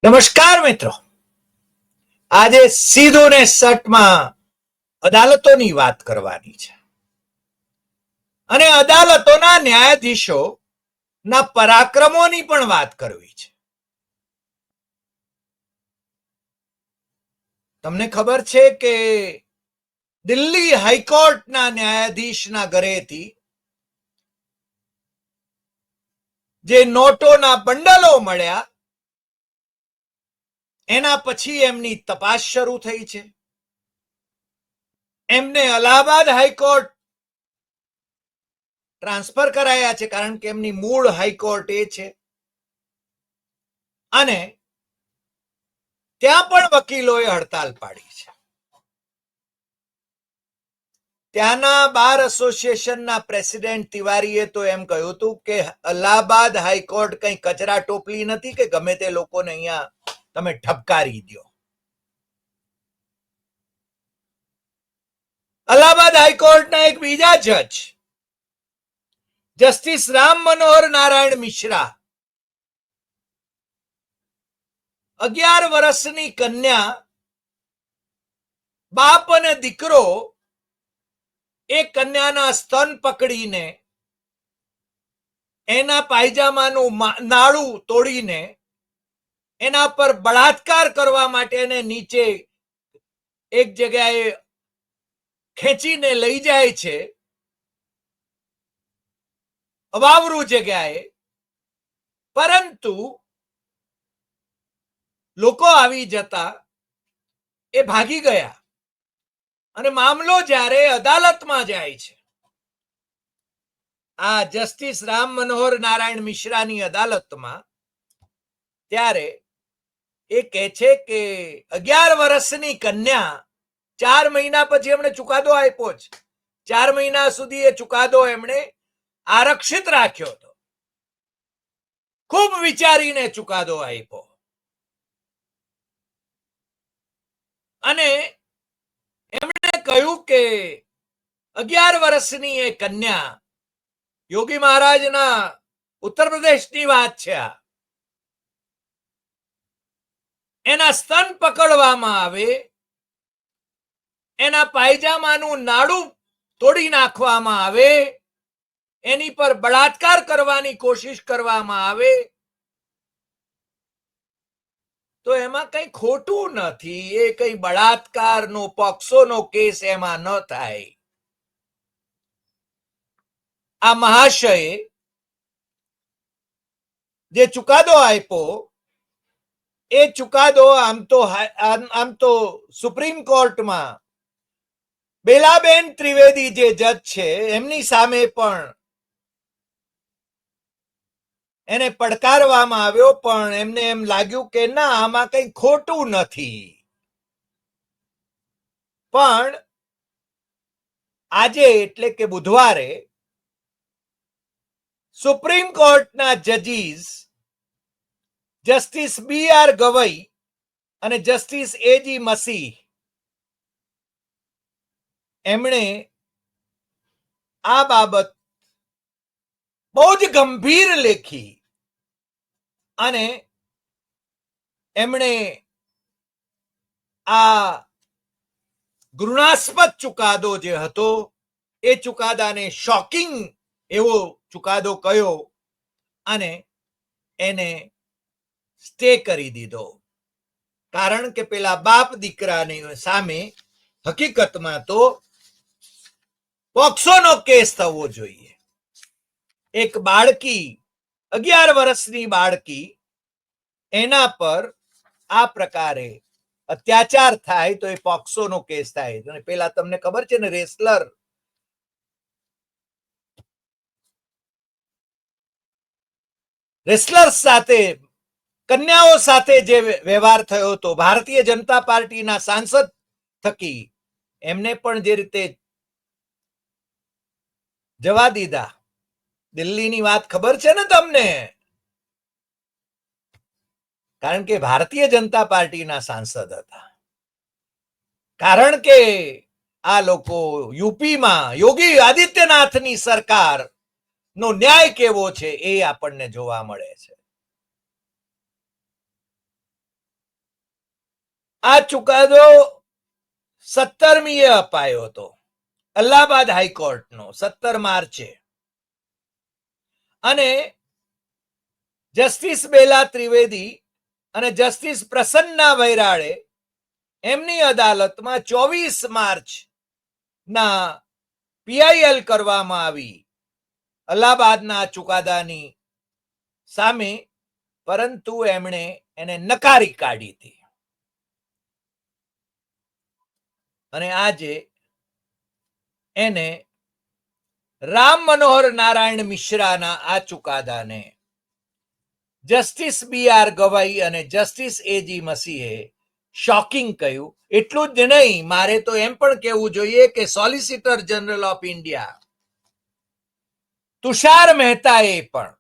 નમસ્કાર મિત્રો, આજે સીધો ને સટમાં અદાલતોની વાત કરવાની છે અને અદાલતોના ન્યાયાધીશો ના પરાક્રમોની પણ વાત કરવી છે. તમને ખબર છે કે દિલ્હી હાઈકોર્ટના ન્યાયાધીશના ઘરેથી જે નોટોના બંડલો મળ્યા એના પછી એમની તપાસ શરૂ થઈ છે. એમને અલ્હાબાદ હાઈકોર્ટ ટ્રાન્સફર કરાયા છે કારણ કે એમની મૂળ હાઈકોર્ટ એ છે અને ત્યાં પણ વકીલોએ હડતાલ પાડી છે. ત્યાંના બાર એસોસિએશનના પ્રેસિડેન્ટ તિવારીએ તો એમ કહ્યું હતું કે અલ્હાબાદ હાઈકોર્ટ કઈ કચરા ટોપલી નથી કે ગમે તે લોકોને અહીંયા તમે ઠપકારી દો. અલ્હાબાદ હાઈકોર્ટના એક બીજા જજ જસ્ટિસ રામ મનોહર નારાયણ મિશ્રા 11 વર્ષની કન્યા, બાપ અને દીકરો એ કન્યાના સ્તન પકડીને એના પાયજામાનું નાળું તોડીને એના પર બળાત્કાર કરવા માટે એને નીચે એક જગ્યાએ ખેંચીને લઈ જાય છે, અવાવરું જગ્યાએ, પરંતુ લોકો આવી જતા એ ભાગી ગયા અને મામલો જ્યારે અદાલતમાં જાય છે, આ જસ્ટિસ રામ મનોહર નારાયણ મિશ્રાની અદાલતમાં, ત્યારે એ કહે છે કે 11 વર્ષની કન્યા 4 મહિના પછી એમણે ચુકાદો આપ્યો છે. 4 મહિના સુધી એ ચુકાદો એમણે આરક્ષિત રાખ્યો હતો. ખૂબ વિચારીને ચુકાદો આપ્યો અને એમણે કહ્યું કે 11 વર્ષની એ કન્યા, યોગી મહારાજના ઉત્તર પ્રદેશની વાત છે, એના સ્તન પકડવામાં આવે, એના પાયજામાનું નાડું તોડી નાખવામાં આવે, એની પર બળાત્કાર કરવાની કોશિશ કરવામાં આવે તો એમાં કઈ ખોટું નથી. એ કઈ બળાત્કારનો પોક્સોનો કેસ એમાં ન થાય. આ મહાશયે જે ચુકાદો આપ્યો એ ચુકાદો આમ તો સુપ્રીમ કોર્ટમાં બેલાબેન ત્રિવેદી જે જજ છે એમની સામે પણ એને પડકારવામાં આવ્યો, પણ એમને એમ લાગ્યું કે ના, આમાં કઈ ખોટું નથી. પણ આજે એટલે કે બુધવારે સુપ્રીમ કોર્ટના જજીસ જસ્ટિસ BR ગવઈ અને જસ્ટિસ AG મસીહ એમણે આ બાબત બહુ જ ગંભીર લેખી અને એમણે આ ઘૃણાસ્પદ ચુકાદો જે હતો એ ચુકાદાને શોકિંગ એવો ચુકાદો કયો અને એને સ્ટે કરી દીધો. કારણ કે પેલા બાપ દીકરાની સામે હકીકતમાં તો પોક્સોનો કેસ થવો જોઈએ. એક બાળકી, 11 વર્ષની બાળકી, એના પર આ પ્રકારે અત્યાચાર થાય તો એ પોક્સોનો કેસ થાય. અને પેલા તમને ખબર છે ને, રેસલર સાથે, કન્યાઓ સાથે જે વ્યવહાર થયો હતો ભારતીય જનતા પાર્ટીના સાંસદ થકી, એમને પણ જે રીતે જવા દીધા. દિલ્હીની વાત ખબર છે ને તમને, કારણ કે ભારતીય જનતા પાર્ટીના સાંસદ હતા. કારણ કે આ લોકો યુપીમાં યોગી આદિત્યનાથની સરકાર નો ન્યાય કેવો છે એ આપણને જોવા મળે છે. આ ચુકાદો 17મીએ અપાયો હતો, અલ્હાબાદ હાઈકોર્ટનો, 17 માર્ચે. અને જસ્ટિસ બેલા ત્રિવેદી અને જસ્ટિસ પ્રસન્ના વૈરાળે એમની અદાલતમાં 24 માર્ચ ના પીઆઈએલ કરવામાં આવી અલ્હાબાદના ચુકાદાની સામે, પરંતુ એમણે એને નકારી કાઢી હતી. અને આજે એને રામ મનોહર નારાયણ મિશ્રાના આ ચુકાદાને જસ્ટિસ બી.આર. ગવાઈ અને જસ્ટિસ એ.જી. મસીહે શોકિંગ કહ્યું. એટલું જ નહીં, મારે તો એમ પણ કહેવું જોઈએ કે solicitor general of India Tushar મહેતાએ પણ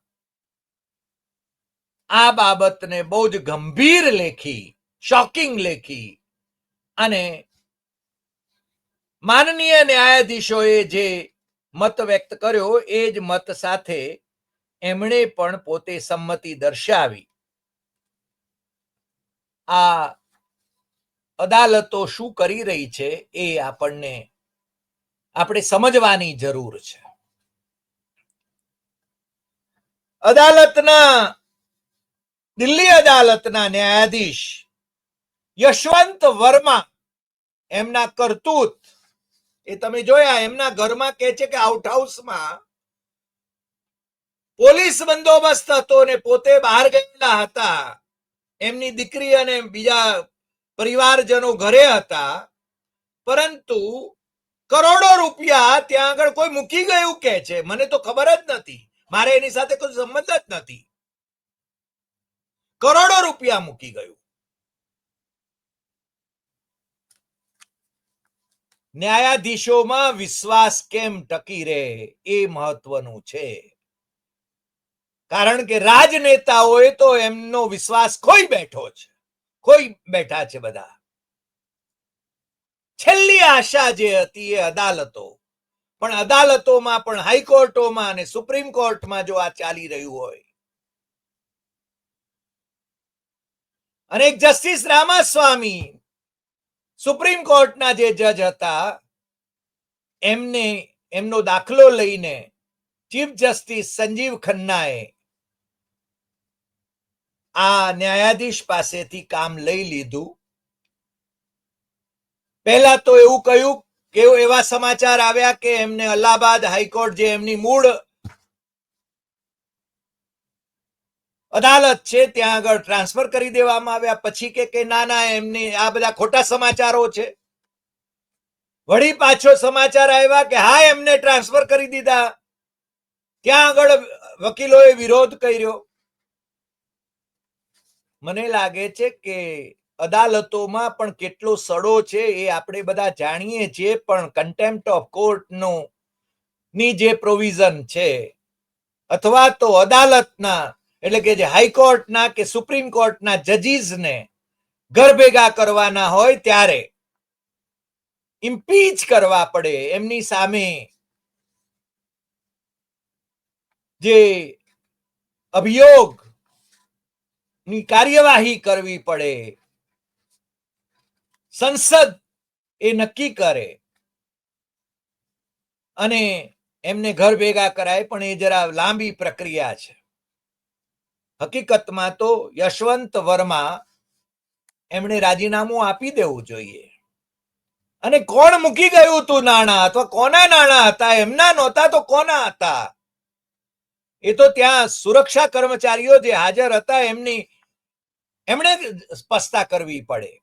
આ બાબતને બહુ જ ગંભીર લેખી, શોકિંગ લેખી, અને માનનીય ન્યાયાધીશોએ જે મત વ્યક્ત કર્યો એ જ મત સાથે એમણે પણ પોતે સંમતિ દર્શાવી. આ અદાલતો શું કરી રહી છે એ આપણે સમજવાની જરૂર છે. દિલ્હી અદાલતના ન્યાયાધીશ યશવંત વર્મા, એમના કરતૂત એ તમે જોયા. એમના ઘરમાં કે છે કે આઉટ હાઉસમાં પોલીસ બંદોબસ્ત હતો ને પોતે બહાર ગયેલા હતા. એમની દીકરી અને બીજા પરિવારજનો ઘરે હતા, પરંતુ કરોડો રૂપિયા ત્યાં આગળ કોઈ મૂકી ગયું કે છે. મને તો ખબર જ નથી, મારે એની સાથે કોઈ સંબંધ જ નથી. કરોડો રૂપિયા મૂકી ગયું. ન્યાયાધીશોમાં વિશ્વાસ કેમ ટકી રહે એ મહત્વનું છે, કારણ કે રાજનેતાઓએ તો એમનો વિશ્વાસ ખોઈ બેઠા છે બધા. છેલ્લી આશા જે હતી એ અદાલતો, પણ અદાલતોમાં પણ, હાઈકોર્ટોમાં અને સુપ્રીમ કોર્ટમાં જો આ ચાલી રહ્યું હોય, અને એક જસ્ટિસ રામાસ્વામી સુપ્રીમ કોર્ટના જે જજ હતા, એમનો દાખલો લઈને ચીફ જસ્ટિસ સંજીવ ખન્નાએ આ ન્યાયાધીશ પાસેથી કામ લઈ લીધું. પહેલા તો એવું કહ્યું કે એવા સમાચાર આવ્યા કે એમને અલ્હાબાદ હાઈકોર્ટ, જે એમની મૂળ અદાલત છે, ત્યાં આગળ ટ્રાન્સફર કરી દેવામાં આવ્યા. પછી કે ના, એમને આ બધા ખોટા સમાચારો છે. વળી પાછો સમાચાર આવ્યા કે હા, એમને ટ્રાન્સફર કરી દીધા. ત્યાં આગળ વકીલોએ વિરોધ કર્યો. મને લાગે છે કે અદાલતોમાં પણ કેટલો સડો છે એ આપણે બધા જાણીએ છીએ, પણ કન્ટેમ્પ્ટ ઓફ કોર્ટનો ની જે પ્રોવિઝન છે, અથવા તો અદાલતના, એટલે કે જે હાઈકોર્ટના કે સુપ્રીમ કોર્ટના જજીસને ઘર ભેગા કરવાના હોય ત્યારે ઇમ્પીચ કરવા પડે, એમની સામે જે અભિયોગ ની કાર્યવાહી કરવી પડે, સંસદ એ નક્કી કરે અને એમને ઘર ભેગા કરાય, પણ એ જરા લાંબી પ્રક્રિયા છે. હકીકતમાં તો યશવંત વર્મા એમણે રાજીનામું આપી દેવું જોઈએ. અને કોણ મૂકી ગયું હતું નાણાં, અથવા કોના નાણાં હતા? એમના નહોતા તો કોના હતા? એ તો ત્યાં સુરક્ષા કર્મચારીઓ જે હાજર હતા એમણે સ્પષ્ટતા કરવી પડે.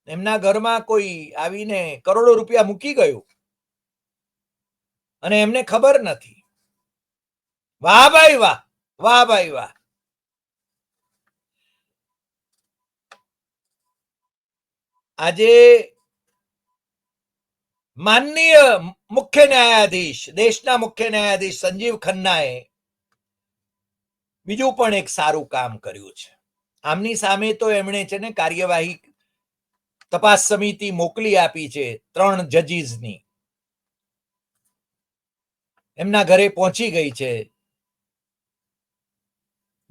એમના ઘરમાં કોઈ આવીને કરોડો રૂપિયા મૂકી ગયું અને એમને ખબર નથી. વાહ ભાઈ વાહ, વાહ ભાઈ વાહ. આજે માનનીય મુખ્ય ન્યાયાધીશ, દેશના મુખ્ય ન્યાયાધીશ સંજીવ ખન્નાએ બીજું પણ એક સારું કામ કર્યું છે. આમની સામે તો એમણે છે ને કાર્યવાહી તપાસ સમિતિ મોકલી આપી છે, 3 જજીસની. એમના ઘરે પહોંચી ગઈ છે.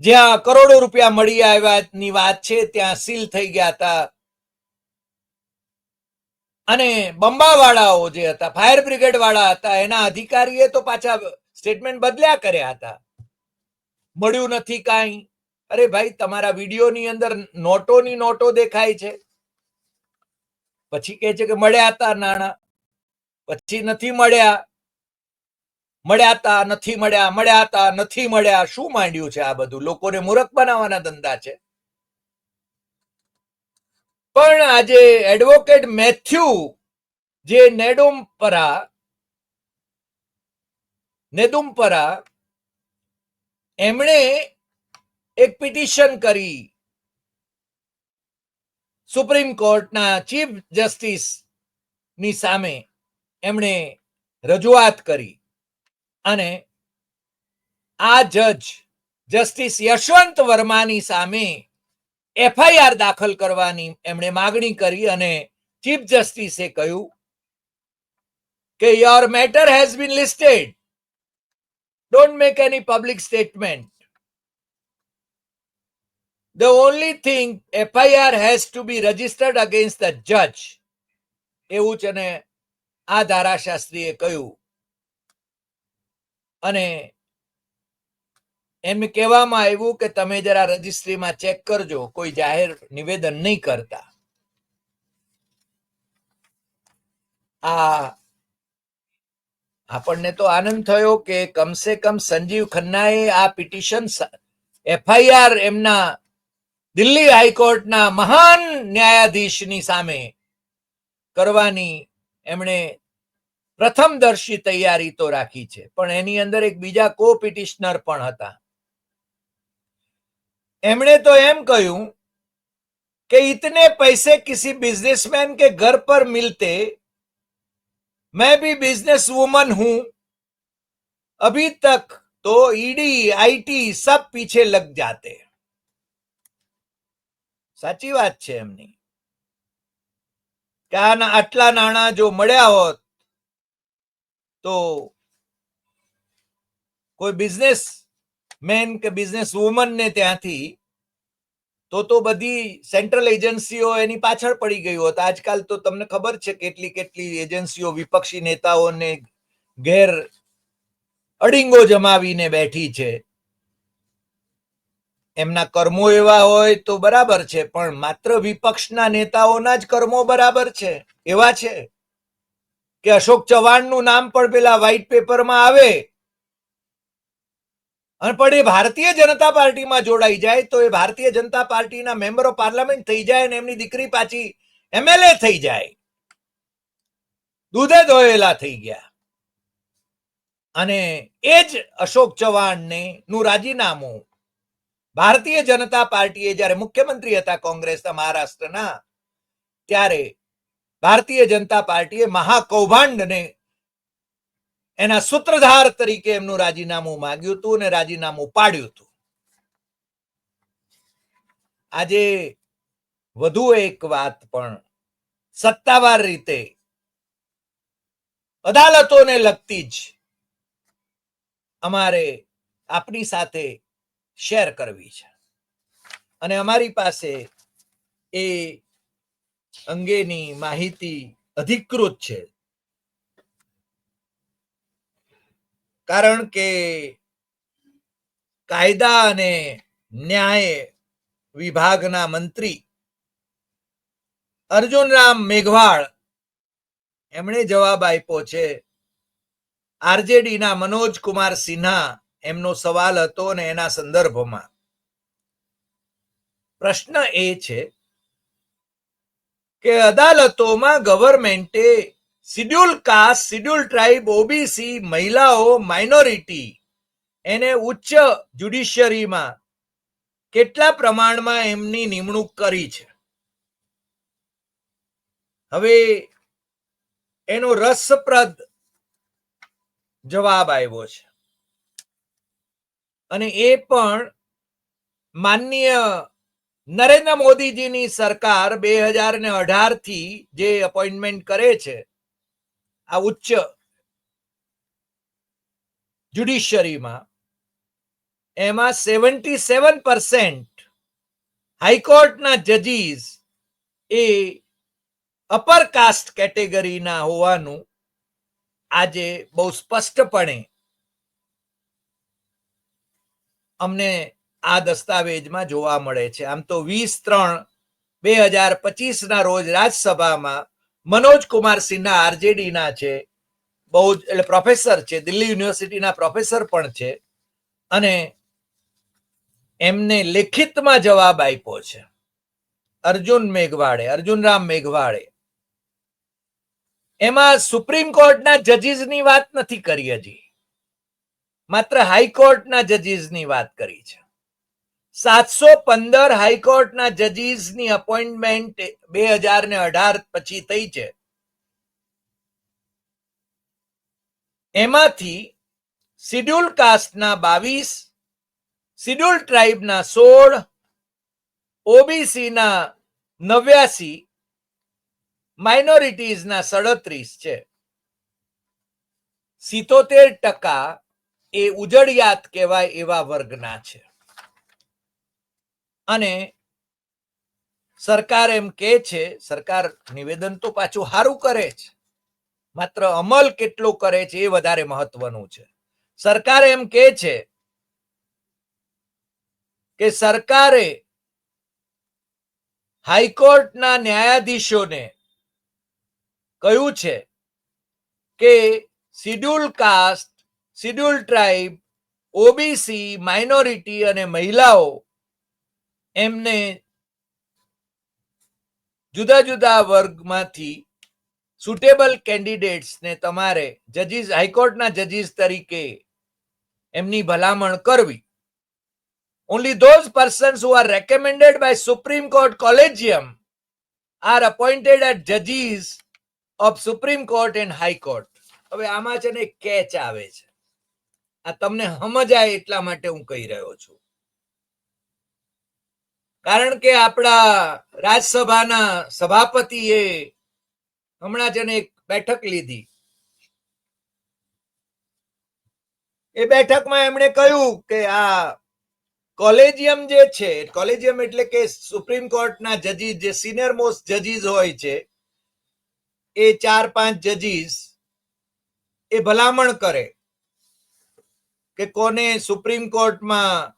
જ્યાં કરોડો રૂપિયા મળી આવ્યાની વાત છે ત્યાં સીલ થઈ ગયા હતા અને બંબાવાળાઓ જે હતા, ફાયર બ્રિગેડ વાળા હતા, એના અધિકારીએ તો પાછા સ્ટેટમેન્ટ બદલ્યા કર્યા હતા. મળ્યું નથી કાંઈ. અરે ભાઈ, તમારા વિડીયોની અંદર નોટોની નોટો દેખાય છે. પછી કહે છે કે મળ્યા હતા નાણાં, પછી નથી મળ્યા, મળ્યા હતા નથી મળ્યા, મળ્યા હતા નથી મળ્યા. શું માંડ્યું છે આ બધું? લોકોને મૂર્ખ બનાવવાના ધંધા છે. પણ આજે એડવોકેટ મેથ્યુ જે નેદુમ્પરા એમણે એક પિટિશન કરી સુપ્રીમ કોર્ટના ચીફ જસ્ટિસ ની સામે. એમણે રજૂઆત કરી અને આ જજ જસ્ટિસ યશવંત વર્માની સામે એફઆઈઆર દાખલ કરવાની એમણે માગણી કરી અને ચીફ જસ્ટિસે કહ્યું કે your matter has been listed, don't make any public statement. The only thing, FIR has to be registered against the judge. એવું છે ને આ ધારાશાસ્ત્રીએ કહ્યું. અને એમ કહેવામાં આવ્યું કે તમે જરા રજિસ્ટ્રીમાં ચેક કરજો, કોઈ જાહેર નિવેદન નહીં કરતા. આપણને તો આનંદ થયો કે કમસે કમ સંજીવ ખન્નાએ આ પિટિશન એફઆઈઆર એમના દિલ્હી હાઈકોર્ટના મહાન ન્યાયાધીશની સામે કરવાની એમણે પ્રથમદર્શી તૈયારી તો રાખી છે. પણ એની અંદર એક બીજા કો પિટિશનર પણ હતા. એમણે તો એમ કહ્યું કે इतने पैसे किसी बिजनेसमैन के घर पर मिलते, मैं भी बिजनेस वुमन हूं, अभी तक तो ईडी आईटी सब पीछे लग जाते. સાચી વાત છે એમની કે આટલા નાણાં જો મળ્યા હોત તો કોઈ બિઝનેસ મેન કે બિઝનેસ વુમન ને ત્યાંથી તો બધી સેન્ટ્રલ એજન્સીઓ એની પાછળ પડી ગઈ હોત. આજકાલ તો તમને ખબર છે કેટલી કેટલી એજન્સીઓ વિપક્ષી નેતાઓને ઘેર અડીંગો જમાવીને બેઠી છે. એમના કર્મો એવા હોય તો બરાબર છે, પણ માત્ર વિપક્ષના નેતાઓના જ કર્મો બરાબર છે એવા છે કે અશોક ચૌહાણનું નામ પણ પેલા વ્હાઇટ પેપરમાં આવે અને પણ એ ભારતીય જનતા પાર્ટીમાં જોડાઈ જાય તો એ ભારતીય જનતા પાર્ટીના મેમ્બર ઓફ પાર્લામેન્ટ થઈ જાય અને એમની દીકરી પાછી એમએલએ થઈ જાય. દૂધે ધોયેલા થઈ ગયા. અને એ જ અશોક ચૌહાણને નું રાજીનામું ભારતીય જનતા પાર્ટીએ જ્યારે મુખ્યમંત્રી હતા કોંગ્રેસના મહારાષ્ટ્રના, ત્યારે ભારતીય જનતા પાર્ટીએ મહાકૌભાંડને એના સૂત્રધાર તરીકે એમનું રાજીનામું માંગ્યું હતું અને રાજીનામું પાડ્યું હતું. આજે વધુ એક વાત પણ સત્તાવાર રીતે અદાલતોને લગતી જ અમારે આપની સાથે શેર કરવી છે અને અમારી પાસે એ અંગેની માહિતી અધિકૃત છે. કારણ કે કાયદા અને ન્યાય વિભાગના મંત્રી અર્જુનરામ મેઘવાળ એમણે જવાબ આપ્યો છે. આરજેડીના મનોજ કુમાર સિન્હા એમનો સવાલ હતો અને એના સંદર્ભમાં પ્રશ્ન એ છે કે અદાલતોમાં ગવર્મેન્ટે schedule caste, schedule tribe, OBC, મહિલાઓ, માઇનોરિટી એને ઉચ્ચ જ્યુડિશિયરીમાં કેટલા પ્રમાણમાં એમની નિમણૂક કરી છે. હવે એનો રસપ્રદ જવાબ આવ્યો છે અને એ પણ માનનીય નરેન્દ્ર મોદીજીની સરકાર 2018 થી જે અપોઇન્ટમેન્ટ કરે છે આ ઉચ્ચ જ્યુડિશિયરીમાં, એમાં 77% હાઈકોર્ટના જજીસ એ અપર કાસ્ટ કેટેગરીના હોવાનું આજે બહુ સ્પષ્ટપણે અમને આ દસ્તાવેજમાં જોવા મળે છે. આમ તો 20/3/2025 રોજ રાજ્યસભામાં મનોજ કુમાર સિન્હા આરજેડીના છે, બહુ એટલે પ્રોફેસર છે, દિલ્હી યુનિવર્સિટીના પ્રોફેસર પણ છે, અને એમને લેખિતમાં જવાબ આપ્યો છે અર્જુનરામ મેઘવાળે. એમાં સુપ્રીમ કોર્ટના જજીસની વાત નથી કરી, હજી માત્ર હાઈકોર્ટના જજીસની વાત કરી છે. 715 હાઈકોર્ટના જજીસની અપોઇન્ટમેન્ટ 2018 પછી થઈ છે. એમાંથી શિડ્યુલ કાસ્ટના 22, શિડ્યુલ ટ્રાઇબના 16, ઓબીસીના 89, માઇનોરિટીઝના 37 છે. 77% એ ઉજળિયાત કહેવાય એવા વર્ગના છે. અને સરકાર એમ કે છે, સરકાર નિવેદન તો પાછું સારું કરે છે, માત્ર અમલ કેટલો કરે છે એ વધારે મહત્વનું છે. સરકાર એમ કે છે કે સરકારે હાઈકોર્ટના ન્યાયાધીશોને કહ્યું છે કે schedule caste, schedule tribe, OBC, minority અને મહિલાઓ એમને જુદા જુદા વર્ગમાંથી સુટેબલ કેન્ડિડેટ્સને તમારે જજીસ, હાઈકોર્ટના જજીસ તરીકે એમની ભલામણ કરવી. Only those persons who are recommended by Supreme Court Collegium are appointed as judges of Supreme Court and High Court. હવે આમાં છે ને કેચ આવે છે, આ તમને સમજાય એટલા માટે હું કહી રહ્યો છું. કારણ કે આપણા રાજ્યસભાના સભાપતિએ હમણાં જ એક બેઠક લીધી. એ બેઠકમાં એમણે કહ્યું કે આ કોલેજિયમ જે છે, કોલેજિયમ એટલે કે સુપ્રીમ કોર્ટના જજીસ, જે સિનિયર મોસ્ટ જજીસ હોય છે, એ 4-5 જજીસ એ ભલામણ કરે કે કોને સુપ્રીમ કોર્ટમાં,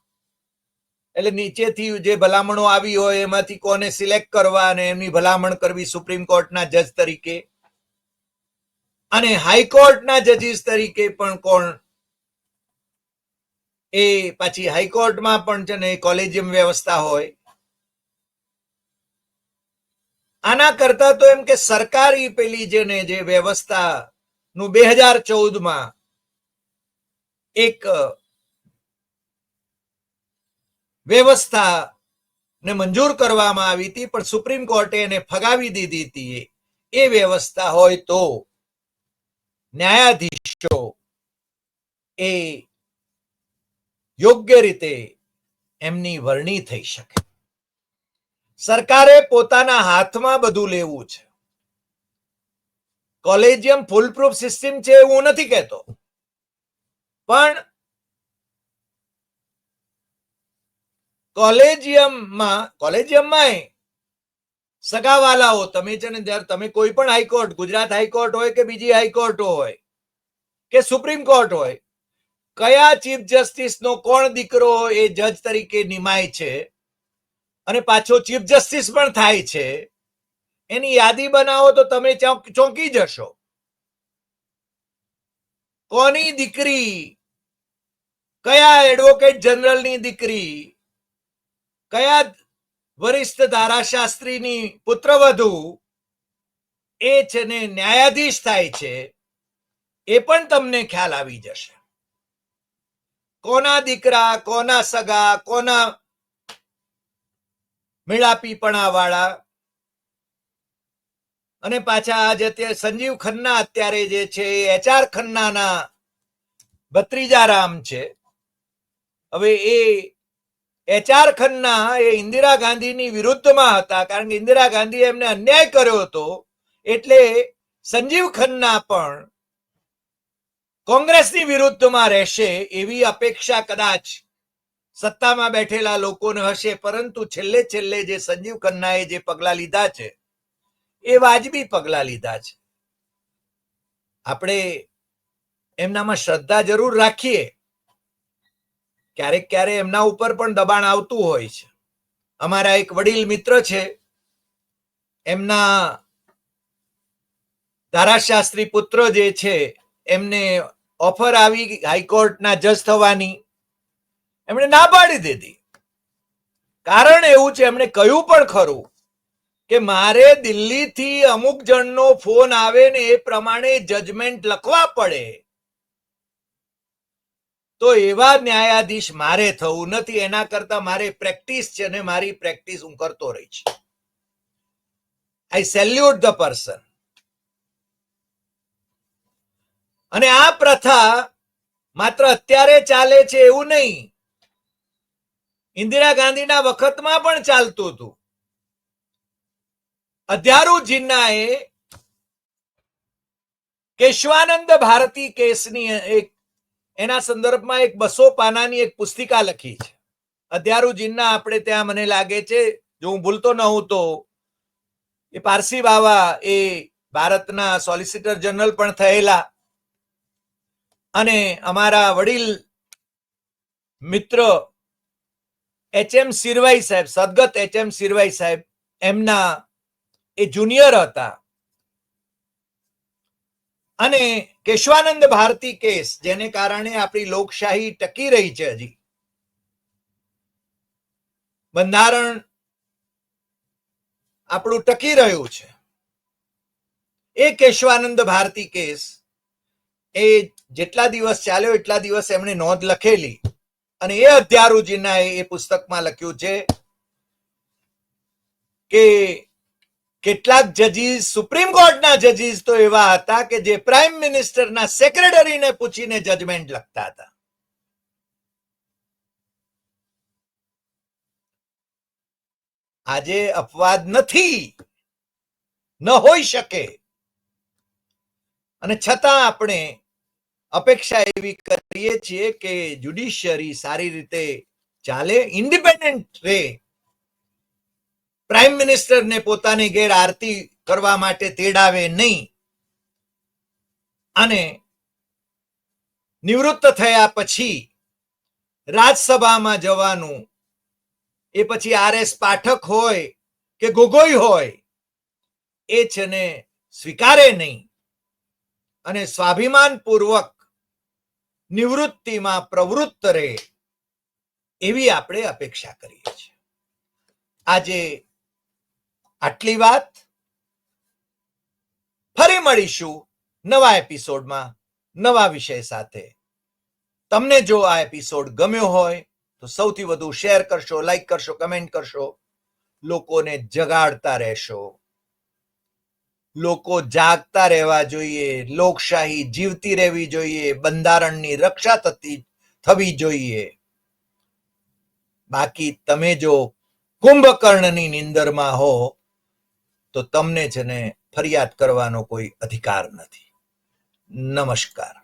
એટલે નીચેથી જે ભલામણો આવી હોય એમાંથી કોને સિલેક્ટ કરવા અને એમની ભલામણ કરવી સુપ્રીમ કોર્ટના જજ તરીકે, અને હાઈકોર્ટના જજીસ તરીકે પણ કોણ, એ પાછી હાઈકોર્ટમાં પણ છે ને કોલેજિયમ વ્યવસ્થા હોય. આના કરતા તો એમ કે સરકારી પેલી જેને જે વ્યવસ્થા નું 2014માં એક વ્યવસ્થા ને મંજૂર કરવામાં આવી હતી, પણ સુપ્રીમ કોર્ટે એને ફગાવી દીધી હતી. એ વ્યવસ્થા હોય તો ન્યાયાધીશો એ યોગ્ય રીતે એમની વરણી થઈ શકે. સરકારે પોતાના હાથમાં બધું લેવું છે. કોલેજિયમ ફૂલ પ્રૂફ સિસ્ટમ છે એવું નથી કહેતો, પણ કોલેજિયમમાં સગાવાલાઓ, તમે છે ને જ્યારે તમે કોઈ પણ હાઈકોર્ટ, ગુજરાત હાઈકોર્ટ હોય કે બીજી હાઈકોર્ટ હોય કે સુપ્રીમ કોર્ટ હોય, કયા ચીફ જસ્ટિસ નો કોણ દીકરો એ જજ તરીકે નિમાય છે અને પાછો ચીફ જસ્ટિસ પણ થાય છે, એની યાદી બનાવો તો તમે ચોંકી જશો. કોની દીકરી, કયા એડવોકેટ જનરલની દીકરી, કયા વરિષ્ઠ ધારાશાસ્ત્રીની પુત્રવધુ એ છે ને ન્યાયાધીશ થાય છે, એ પણ તમને ખ્યાલ આવી જશે. કોના દીકરા, કોના સગા, કોના મેળાપીપણા વાળા. અને પાછા આજે અત્યારે સંજીવ ખન્ના અત્યારે જે છે HR ખન્નાના ભત્રીજારામ છે. હવે એ HR ખન્ના એ ઇન્દિરા ગાંધીની વિરુદ્ધમાં હતા, કારણ કે ઇન્દિરા ગાંધીએ એમને અન્યાય કર્યો હતો, એટલે સંજીવ ખન્ના પણ કોંગ્રેસની વિરુદ્ધમાં રહેશે એવી અપેક્ષા કદાચ સત્તામાં બેઠેલા લોકોને હશે, પરંતુ છેલ્લે છેલ્લે જે સંજીવ ખન્નાએ જે પગલા લીધા છે એ વાજબી પગલા લીધા છે. આપણે એમનામાં શ્રદ્ધા જરૂર રાખીએ, ક્યારેક ક્યારેક એમના ઉપર પણ દબાણ આવતું હોય છે. અમારા એક વડીલ મિત્ર છે, એમના ધારાશાસ્ત્રી પુત્ર જે છે એમને ઓફર આવી હાઈકોર્ટના જજ થવાની, એમણે ના પાડી દીધી. કારણ એવું છે, એમણે કહ્યું પણ ખરું કે મારે દિલ્હીથી અમુક જણનો ફોન આવે ને એ પ્રમાણે જજમેન્ટ લખવા પડે, તો એવા ન્યાયાધીશ મારે થવું નથી. એના કરતા મારે પ્રેક્ટિસ છે ને મારી પ્રેક્ટિસ હું કરતો રહીશ. આઈ સેલ્યુટ ધ પર્સન. અને આ પ્રથા માત્ર અત્યારે ચાલે છે એવું નહીં, ઇન્દિરા ગાંધીના વખતમાં પણ ચાલતું હતું. અધ્યારુ જિન્નાએ કેશવાનંદ ભારતી કેસની એક એના સંદર્ભમાં એક 200 પાનાની એક પુસ્તિકા લખી છે. અધ્યારુ જિન્ના આપણે ત્યાં, મને લાગે છે, જો હું ભૂલતો ન હોઉં તો એ પારસી બાવા, એ ભારતના સોલિસિટર જનરલ પણ થયેલા, અને અમારા વડીલ મિત્ર એચ.એમ. સિરવાઈ સાહેબ, સદગત એચ.એમ. સિરવાઈ સાહેબ, એમના એ જુનિયર હતા. અને કેશવાનંદ ભારતી કેસ, જેને કારણે આપણી લોકશાહી ટકી રહી છે, હજી બંધારણ આપણું ટકી રહ્યું છે, એ કેશવાનંદ ભારતી કેસ એ જેટલા દિવસ ચાલ્યો એટલા દિવસ એમણે નોંધ લખેલી. અને એ અધ્યારુ જિન્નાએ એ પુસ્તકમાં લખ્યું છે કે કેટલાક જજીસ, સુપ્રીમ કોર્ટના જજીસ તો એવા હતા કે જે પ્રાઇમ મિનિસ્ટરના સેક્રેટરીને પૂછીને જજમેન્ટ લખતા હતા. આજે અપવાદ નથી, ન હોઈ શકે, અને છતાં આપણે અપેક્ષા એવી કરીએ છીએ કે જ્યુડિશિયરી સારી રીતે ચાલે, ઇન્ડિપેન્ડન્ટ રહે, પ્રાઇમ મિનિસ્ટરને પોતાની ગેર આરતી કરવા માટે તેડાવે નહીં, અને નિવૃત્ત થયા પછી રાજ્યસભામાં જવાનું એ પછી આર.એસ. પાઠક હોય કે ગોગોઈ હોય એ છે ને સ્વીકારે નહીં, અને સ્વાભિમાનપૂર્વક નિવૃત્તિમાં પ્રવૃત્ત રહે, એવી આપણે અપેક્ષા કરીએ છીએ. આજે આટલી વાત. ફરી મળીશું નવા એપિસોડમાં નવા વિષય સાથે. તમને જો આ એપિસોડ ગમ્યો હોય તો સૌથી વધુ શેર કરશો, લાઈક કરશો, કમેન્ટ કરશો, લોકોને જગાડતા રહેશો. લોકો જાગતા રહેવા જોઈએ, લોકશાહી જીવતી રહેવી જોઈએ, બંધારણની રક્ષા થવી જોઈએ. બાકી તમે જો કુંભકર્ણની નિંદરમાં હો તો તમને છે ને ફરિયાદ કરવાનો કોઈ અધિકાર નથી. નમસ્કાર.